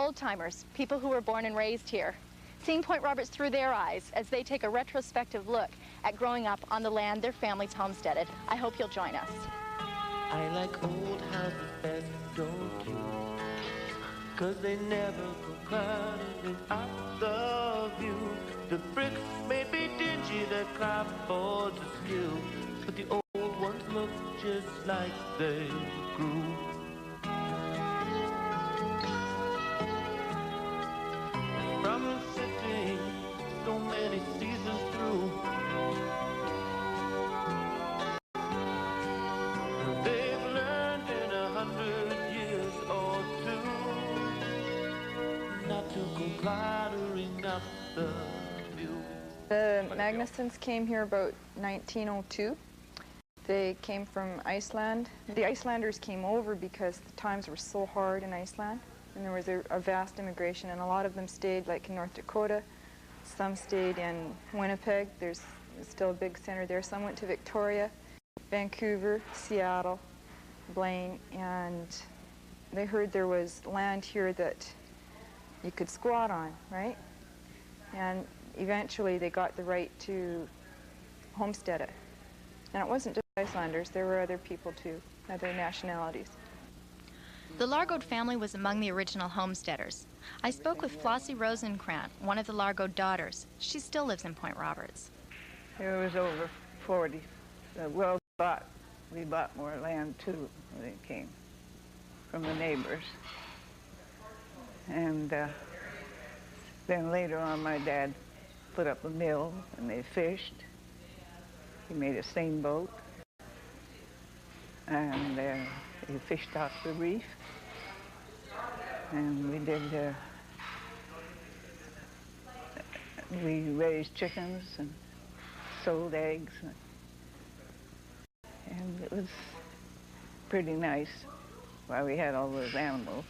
old-timers, people who were born and raised here, seeing Point Roberts through their eyes as they take a retrospective look at growing up on the land their families homesteaded. I hope you'll join us. I like old houses best, don't you? 'Cause they never go crowded out the view. The bricks may be dingy, the clapboards are still, but the old ones look just like they grew. From sitting so many seasons through, they've learned in 100 years or two not to go clattering up the view. The Magnusons came here about 1902. They came from Iceland. The Icelanders came over because the times were so hard in Iceland, and there was a vast immigration, and a lot of them stayed like in North Dakota. Some stayed in Winnipeg. There's still a big center there. Some went to Victoria, Vancouver, Seattle, Blaine, and they heard there was land here that you could squat on, right? And eventually they got the right to homestead it. And it wasn't just Icelanders, there were other people too, other nationalities. The Largo family was among the original homesteaders. I spoke with Flossie Rosenkrantz, one of the Largo daughters. She still lives in Point Roberts. There was over 40. We bought more land too when it came from the neighbors. And then later on my dad put up a mill and they fished. He made a seine boat. And he fished off the reef. And we raised chickens and sold eggs. And it was pretty nice while we had all those animals.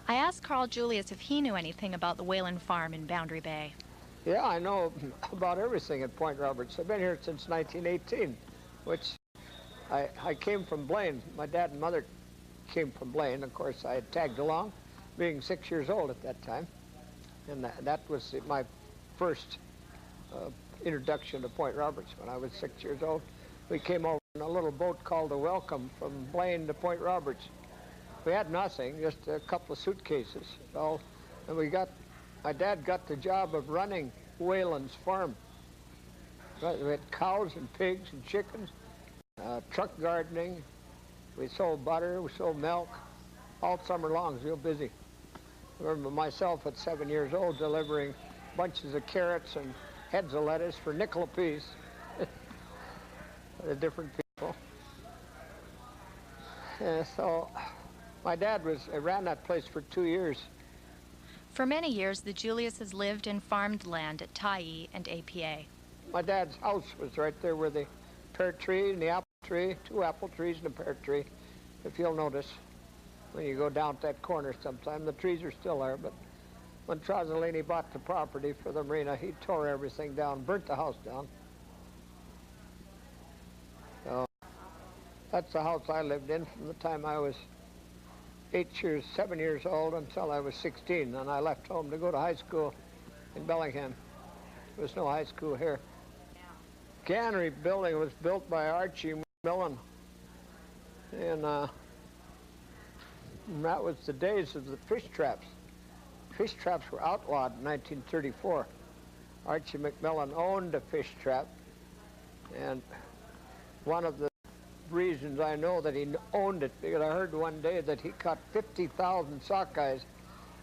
I asked Carl Julius if he knew anything about the Whalen Farm in Boundary Bay. Yeah, I know about everything at Point Roberts. I've been here since 1918, which I came from Blaine. My dad and mother came from Blaine. Of course, I had tagged along, being 6 years old at that time. And that was my first introduction to Point Roberts when I was 6 years old. We came over in a little boat called the Welcome from Blaine to Point Roberts. We had nothing, just a couple of suitcases. And my dad got the job of running Whalen's farm. We had cows and pigs and chickens, truck gardening. We sold butter, we sold milk, all summer long. It was real busy. I remember myself at 7 years old delivering bunches of carrots and heads of lettuce for nickel apiece to different people. So my dad ran that place for 2 years. For many years, the Juliuses lived and farmed land at Tyee and APA. My dad's house was right there where the pear tree and the apple tree, 2 apple trees and a pear tree. If you'll notice, when you go down to that corner sometime, the trees are still there, but when Trozzolini bought the property for the marina, he tore everything down, burnt the house down. So that's the house I lived in from the time I was 7 years old until I was 16, and I left home to go to high school in Bellingham. There was no high school here. Cannery building was built by Archie McMillan, and that was the days of the fish traps. Fish traps were outlawed in 1934. Archie McMillan owned a fish trap, and one of the reasons I know that he owned it, because I heard one day that he caught 50,000 sockeyes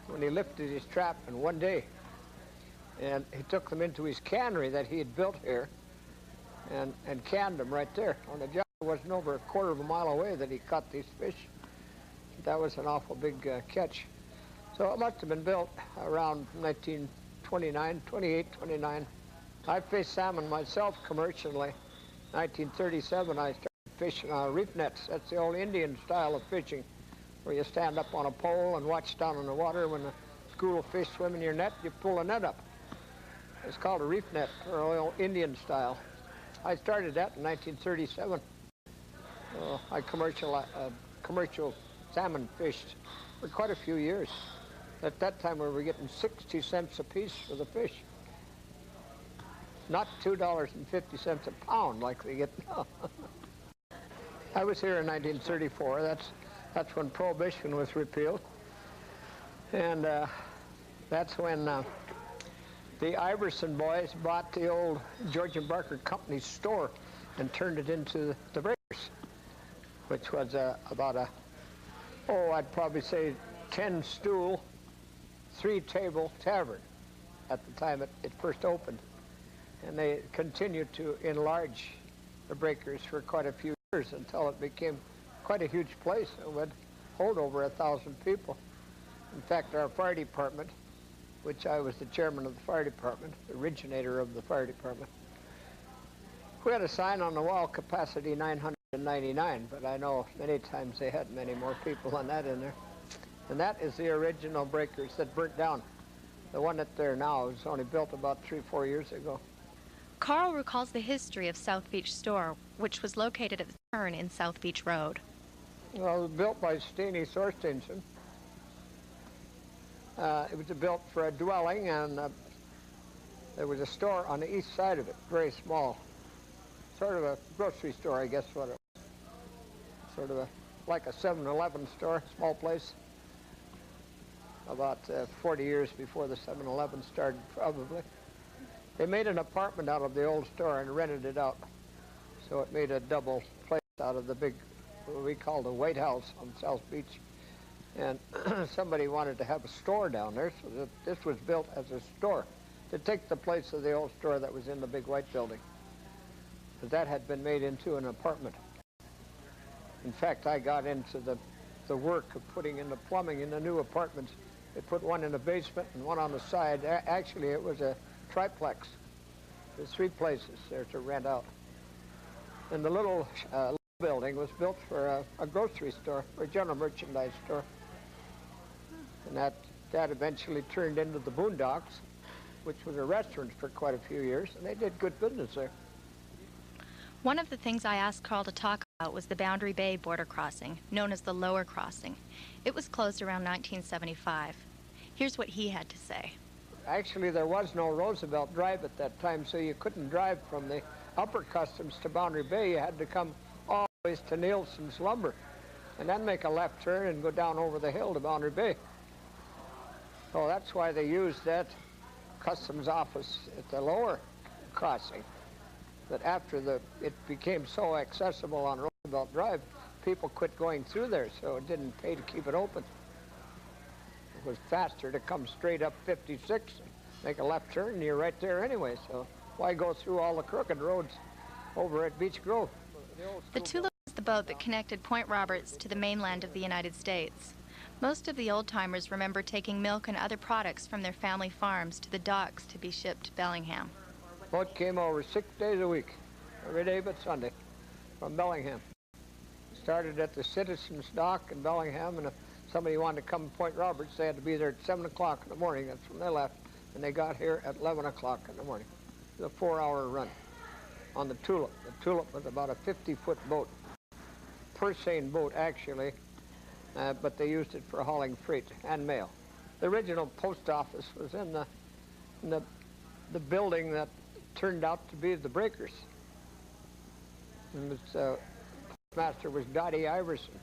when he lifted his trap in one day. And he took them into his cannery that he had built here and canned them right there. On the job, it wasn't over a quarter of a mile away that he caught these fish. That was an awful big catch. So it must have been built around 1929, 28, 29. I fished salmon myself commercially. 1937, I started fishing reef nets. That's the old Indian style of fishing, where you stand up on a pole and watch down in the water. When a school of fish swim in your net, you pull a net up. It's called a reef net, or old Indian style. I started that in 1937. I commercial salmon fished for quite a few years. At that time, we were getting 60 cents a piece for the fish. Not $2.50 a pound like they get now. I was here in 1934. That's when Prohibition was repealed. And that's when the Iverson boys bought the old George and Barker Company store and turned it into the Breakers, which was about I'd probably say 10-stool, 3-table tavern at the time it first opened. And they continued to enlarge the Breakers for quite a few years until it became quite a huge place. It would hold over 1,000 people. In fact, our fire department, which I was the chairman of the fire department, the originator of the fire department, we had a sign on the wall, capacity 999, but I know many times they had many more people than that in there. And that is the original Breakers that burnt down. The one that's there now was only built about 3-4 years ago. Carl recalls the history of South Beach Store, which was located at the turn in South Beach Road. Well, it was built by Steenie Thorstensen. It was built for a dwelling, and there was a store on the east side of it, very small. Sort of a grocery store, I guess what it was. Sort of like a 7-Eleven store, small place. About 40 years before the 7-Eleven started, probably. They made an apartment out of the old store and rented it out. So it made a double place out of the big, what we called the White House on South Beach. And somebody wanted to have a store down there, so this was built as a store to take the place of the old store that was in the big white building. But that had been made into an apartment. In fact, I got into the work of putting in the plumbing in the new apartments. They put one in the basement and one on the side. Actually, it was a triplex. There's 3 places there to rent out. And the little building was built for a grocery store, or a general merchandise store. And that eventually turned into the Boondocks, which was a restaurant for quite a few years, and they did good business there. One of the things I asked Carl to talk about was the Boundary Bay border crossing, known as the Lower Crossing. It was closed around 1975. Here's what he had to say. Actually, there was no Roosevelt Drive at that time, so you couldn't drive from the upper customs to Boundary Bay. You had to come all the way to Nielsen's Lumber, and then make a left turn and go down over the hill to Boundary Bay. So that's why they used that customs office at the lower crossing. But after it became so accessible on Roosevelt Drive, people quit going through there, so it didn't pay to keep it open. It was faster to come straight up 56 and make a left turn, and you're right there anyway, so why go through all the crooked roads over at Beech Grove? The Tulip was the boat that connected Point Roberts to the mainland of the United States. Most of the old-timers remember taking milk and other products from their family farms to the docks to be shipped to Bellingham. Boat came over 6 days a week, every day but Sunday, from Bellingham. Started at the Citizens Dock in Bellingham, and if somebody wanted to come to Point Roberts, they had to be there at 7 o'clock in the morning. That's when they left, and they got here at 11 o'clock in the morning. It was a 4-hour run on the Tulip. The Tulip was about a 50-foot boat, Persane boat actually, but they used it for hauling freight and mail. The original post office was in the building that turned out to be the Breakers. And postmaster was Dottie Iverson.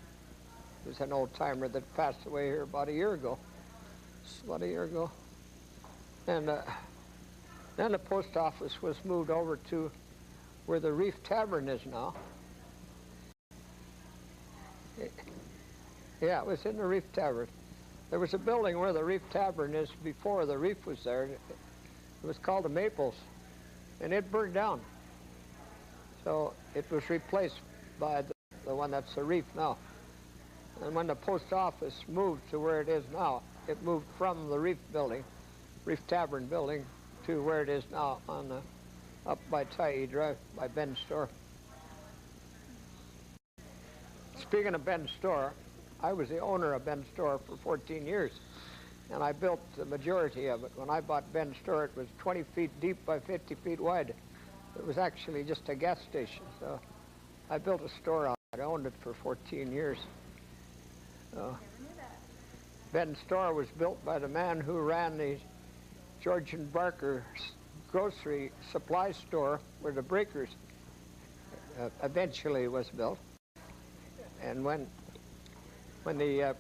He was an old-timer that passed away here about a year ago. And then the post office was moved over to where the Reef Tavern is now. Yeah, it was in the Reef Tavern. There was a building where the Reef Tavern is before the Reef was there. It was called the Maples, and it burned down. So it was replaced by the one that's the Reef now. And when the post office moved to where it is now, it moved from the Reef building, Reef Tavern building, to where it is now on up by Tyee Drive, by Ben's store. Speaking of Ben's store, I was the owner of Ben's store for 14 years, and I built the majority of it. When I bought Ben's store, it was 20 feet deep by 50 feet wide. It was actually just a gas station, so I built a store on it. I owned it for 14 years. Ben's store was built by the man who ran the George and Barker grocery supply store where the Breakers eventually was built. And when the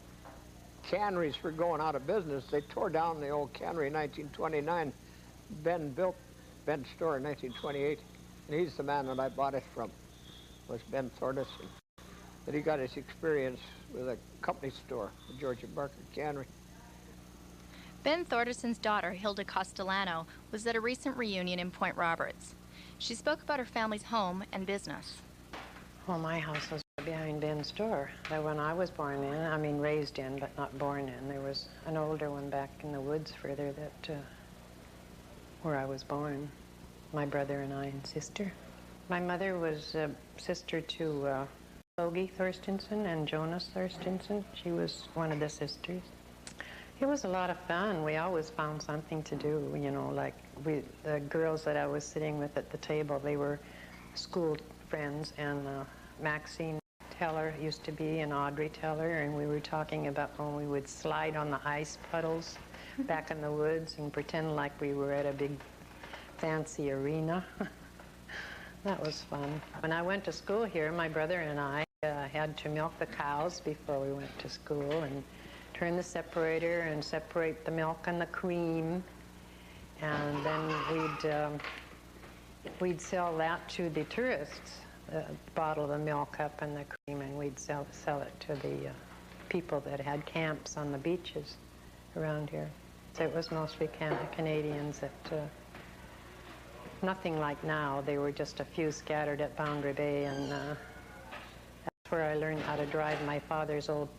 canneries were going out of business, they tore down the old cannery in 1929. Ben built Ben's store in 1928, and he's the man that I bought it from, was Ben Thordison. But he got his experience with a company store, the George and Barker Cannery. Ben Thordison's daughter, Hilda Castellano, was at a recent reunion in Point Roberts. She spoke about her family's home and business. Well, my house was behind Ben's store. The one I was born in, I mean raised in, but not born in. There was an older one back in the woods further that, where I was born. My brother and I and sister. My mother was sister to Logie Thorstenson and Jonas Thorstenson. She was one of the sisters. It was a lot of fun. We always found something to do, you know, like the girls that I was sitting with at the table, they were school friends, and Maxine Teller used to be, and Audrey Teller, and we were talking about when we would slide on the ice puddles back in the woods and pretend like we were at a big fancy arena. That was fun. When I went to school here, my brother and I had to milk the cows before we went to school and turn the separator and separate the milk and the cream. And then we'd sell that to the tourists, the bottle of the milk up and the cream, and we'd sell it to the people that had camps on the beaches around here. So it was mostly Canadians that, nothing like now. They were just a few scattered at Boundary Bay, and that's where I learned how to drive my father's old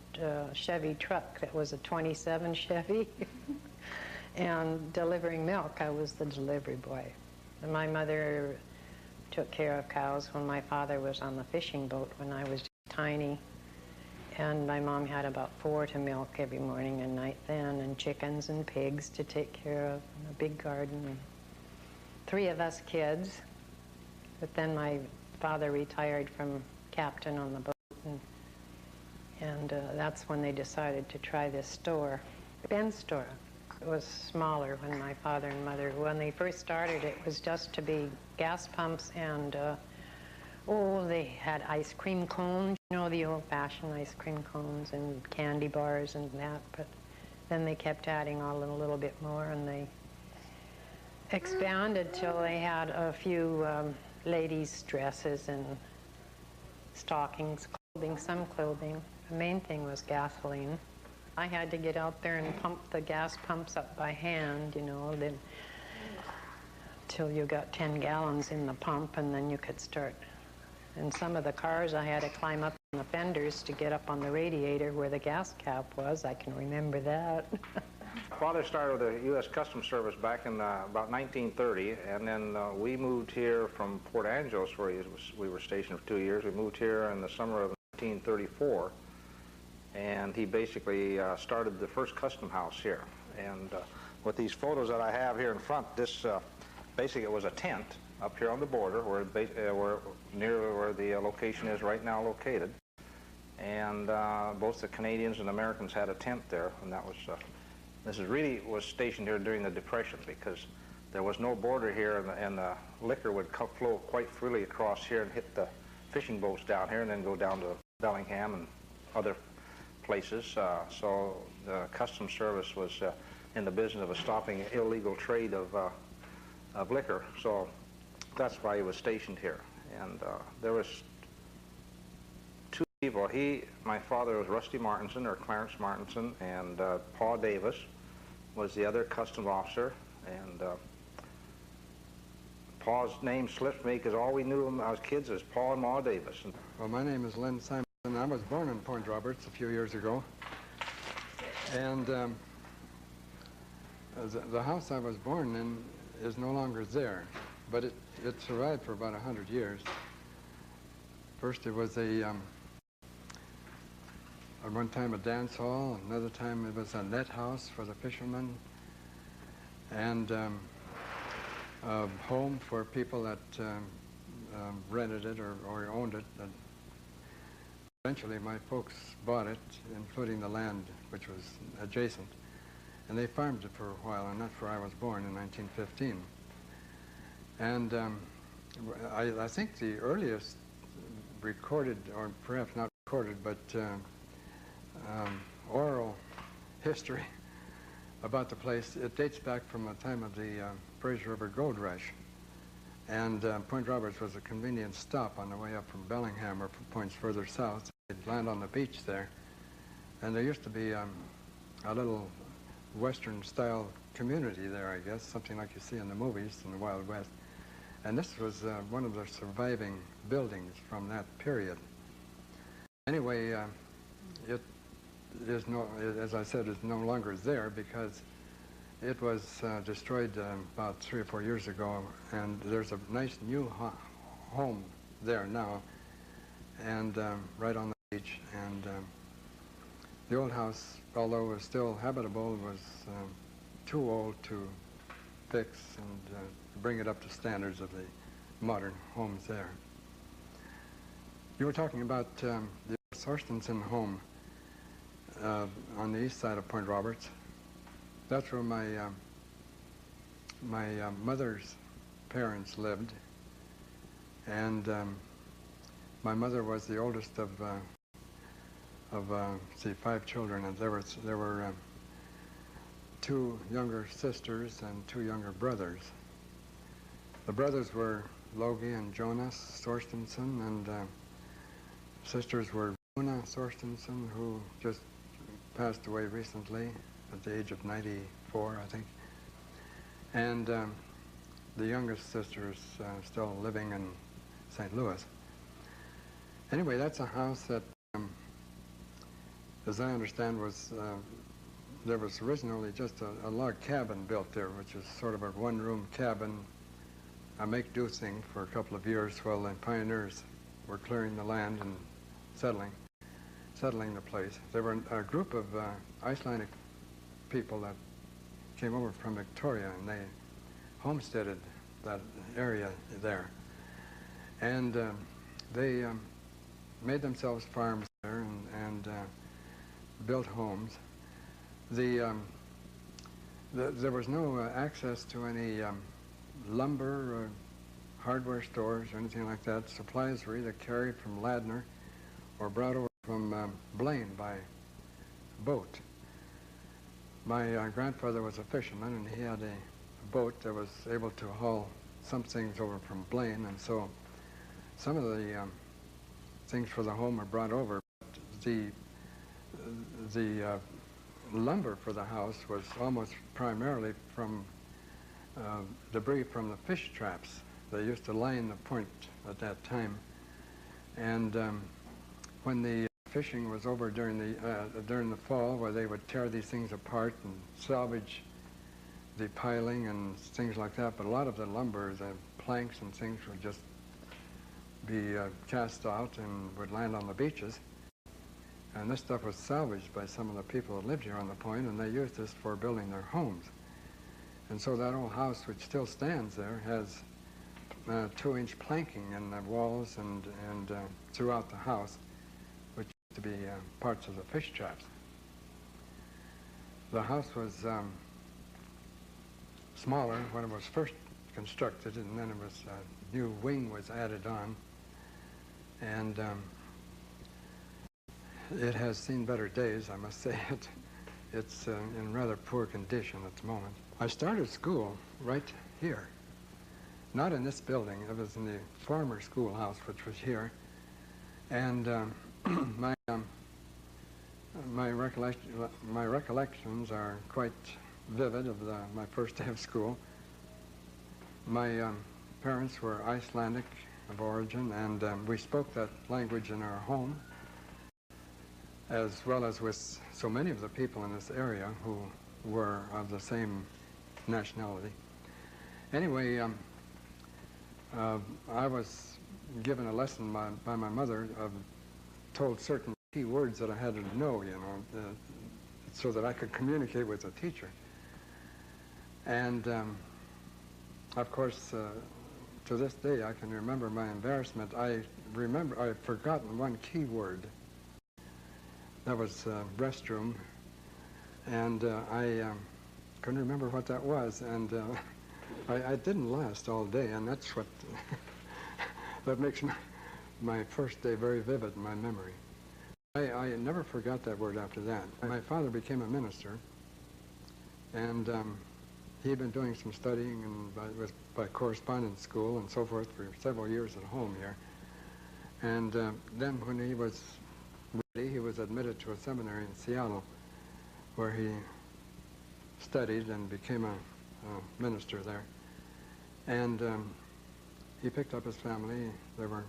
Chevy truck. It was a 27 Chevy. And delivering milk, I was the delivery boy. And my mother took care of cows when my father was on the fishing boat when I was tiny. And my mom had about 4 to milk every morning and night then, and chickens and pigs to take care of, and a big garden. And 3 of us kids. But then my father retired from captain on the boat, and that's when they decided to try this store, Ben's store. It was smaller when my father and mother, when they first started, it was just to be gas pumps and, they had ice cream cones, you know, the old-fashioned ice cream cones and candy bars and that, but then they kept adding on a little bit more, and they expanded till they had a few ladies' dresses and stockings, clothing, some clothing. The main thing was gasoline. I had to get out there and pump the gas pumps up by hand, you know, then till you got 10 gallons in the pump, and then you could start. And some of the cars, I had to climb up on the fenders to get up on the radiator where the gas cap was. I can remember that. Father started with the U.S. Customs Service back in about 1930, and then we moved here from Port Angeles, where we were stationed for 2 years. We moved here in the summer of 1934, and he basically started the first custom house here. And with these photos that I have here in front, this basically it was a tent up here on the border, where near where the location is right now located. And both the Canadians and Americans had a tent there, and that was. This was stationed here during the Depression, because there was no border here, and the liquor would flow quite freely across here and hit the fishing boats down here and then go down to Bellingham and other places. So the Customs Service was in the business of stopping illegal trade of liquor. So that's why he was stationed here. And there was 2 people. My father was Rusty Martinson, or Clarence Martinson, and Paul Davis was the other customs officer, and Paul's name slipped me because all we knew him as kids was Paul and Ma Davis. Well, my name is Len Simon. I was born in Point Roberts a few years ago, and the house I was born in is no longer there, but it survived for about 100 years. First it was at one time a dance hall, another time it was a net house for the fishermen, and a home for people that rented it or owned it. Eventually, my folks bought it, including the land which was adjacent, and they farmed it for a while, and that's where I was born in 1915. And I think the earliest recorded, or perhaps not recorded, but oral history about the place, it dates back from the time of the Fraser River Gold Rush. And Point Roberts was a convenient stop on the way up from Bellingham or from points further south. They'd land on the beach there. And there used to be a little Western-style community there, I guess, something like you see in the movies in the Wild West. And this was one of the surviving buildings from that period. Anyway, it is as I said, is no longer there because it was destroyed about 3 or 4 years ago, and there's a nice new home there now, and right on the beach. And the old house, although it was still habitable, was too old to fix and bring it up to standards of the modern homes there. You were talking about the Thorstensen home on the east side of Point Roberts. That's where my mother's parents lived, and my mother was the oldest of 5 children, and there were 2 younger sisters and 2 younger brothers. The brothers were Logie and Jonas Thorstensen, and sisters were Una Thorstensen, who just passed away recently at the age of 94, I think. And the youngest sister is still living in St. Louis. Anyway, that's a house that, as I understand, was there was originally just a log cabin built there, which is sort of a one-room cabin, a make-do thing for a couple of years while the pioneers were clearing the land and settling the place. There were a group of Icelandic people that came over from Victoria, and they homesteaded that area there. And they made themselves farms there and built homes. There was no access to any lumber or hardware stores or anything like that. Supplies were either carried from Ladner or brought over from Blaine by boat. My grandfather was a fisherman, and he had a boat that was able to haul some things over from Blaine, and so some of the things for the home were brought over. The lumber for the house was almost primarily from debris from the fish traps. They used to line the point at that time, and when the fishing was over during the fall, where they would tear these things apart and salvage the piling and things like that, but a lot of the lumber, the planks and things, would just be cast out and would land on the beaches. And this stuff was salvaged by some of the people that lived here on the point, and they used this for building their homes. And so that old house, which still stands there, has 2-inch planking in the walls and throughout the house, which used to be parts of the fish traps. The house was smaller when it was first constructed, and then it was a new wing was added on, and it has seen better days, I must say. It's in rather poor condition at the moment. I started school right here, not in this building. It was in the former schoolhouse, which was here, and my recollections are quite vivid of my first day of school. My parents were Icelandic of origin, and we spoke that language in our home, as well as with so many of the people in this area who were of the same nationality. Anyway, I was given a lesson by my mother, told certain key words that I had to know, so that I could communicate with the teacher. And of course, to this day, I can remember my embarrassment. I remember I'd forgotten one key word that was the restroom, and I couldn't remember what that was, and I didn't last all day, and that's what that makes my first day very vivid in my memory. I never forgot that word after that. My father became a minister, and he had been doing some studying and by correspondence school and so forth for several years at home here. And then when he was ready, he was admitted to a seminary in Seattle, where he studied and became a minister there. And he picked up his family. There were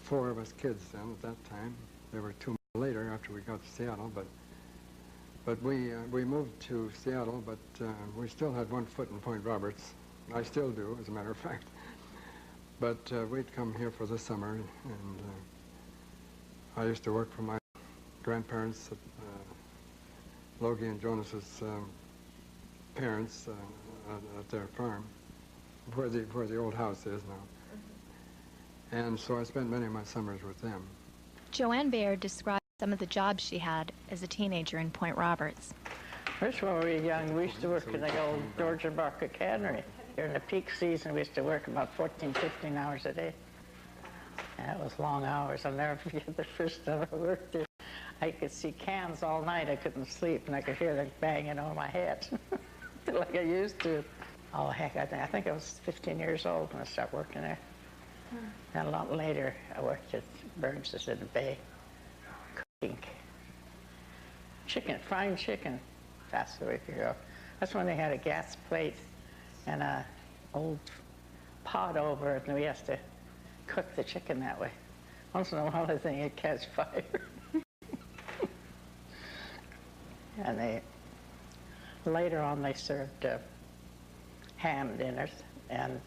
4 of us kids then at that time. There were 2 more later after we got to Seattle, but we moved to Seattle, but we still had 1 foot in Point Roberts. I still do, as a matter of fact. But we'd come here for the summer, and I used to work for my grandparents, Logie and Jonas's parents, at their farm, where the old house is now. And so I spent many of my summers with them. Joanne Baird described some of the jobs she had as a teenager in Point Roberts. First, when we were young, we used to work in the old Georgia Barker cannery. During the peak season, we used to work about 14, 15 hours a day. And that was long hours. I'll never forget the first time I worked there. I could see cans all night. I couldn't sleep, and I could hear them banging on my head, like I used to. Oh, heck, I think I was 15 years old when I started working there. And a lot later, I worked at Burns's in the Bay, cooking chicken, frying chicken. That's the way to go. That's when they had a gas plate and an old pot over it, and we used to cook the chicken that way. Once in a while, I think it'd catch fire. And later on, they served ham dinners, and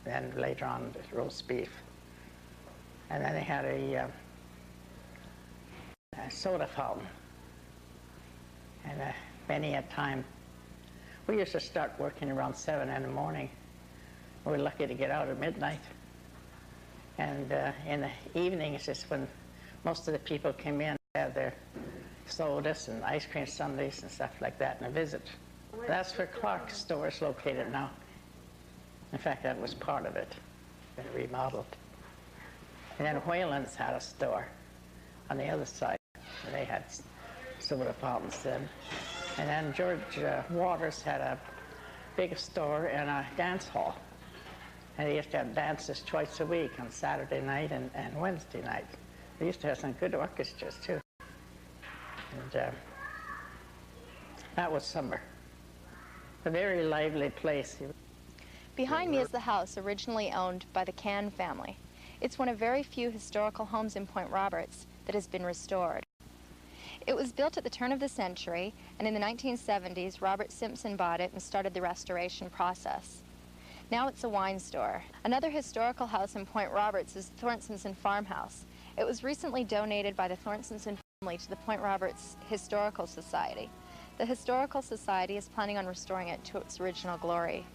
then later on, roast beef. And then they had a soda fountain. And many a time, we used to start working around 7 in the morning. We were lucky to get out at midnight. And in the evenings is when most of the people came in to have their sodas and ice cream sundaes and stuff like that and a visit. That's where Clark's store is located now. In fact, that was part of it, been remodeled. And then Whalen's had a store on the other side. And they had soda fountains then. And then George Waters had a big store and a dance hall. And they used to have dances twice a week on Saturday night and Wednesday night. They used to have some good orchestras too. And that was summer. A very lively place. Behind me is the house originally owned by the Cann family. It's one of very few historical homes in Point Roberts that has been restored. It was built at the turn of the century, and in the 1970s, Robert Simpson bought it and started the restoration process. Now it's a wine store. Another historical house in Point Roberts is the Thorstenson Farmhouse. It was recently donated by the Thorstenson family to the Point Roberts Historical Society. The Historical Society is planning on restoring it to its original glory.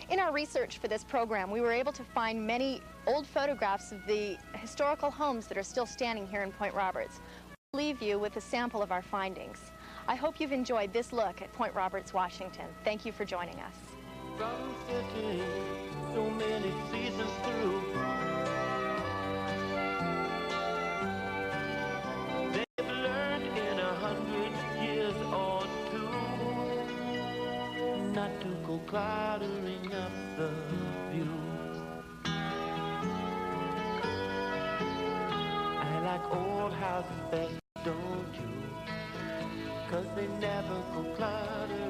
In our research for this program, we were able to find many old photographs of the historical homes that are still standing here in Point Roberts. We'll leave you with a sample of our findings. I hope you've enjoyed this look at Point Roberts, Washington. Thank you for joining us. From city, so many seasons through. They've learned in 100 years or two not to go cluttering up the view. I like old houses best, don't you? 'Cause they never go cluttering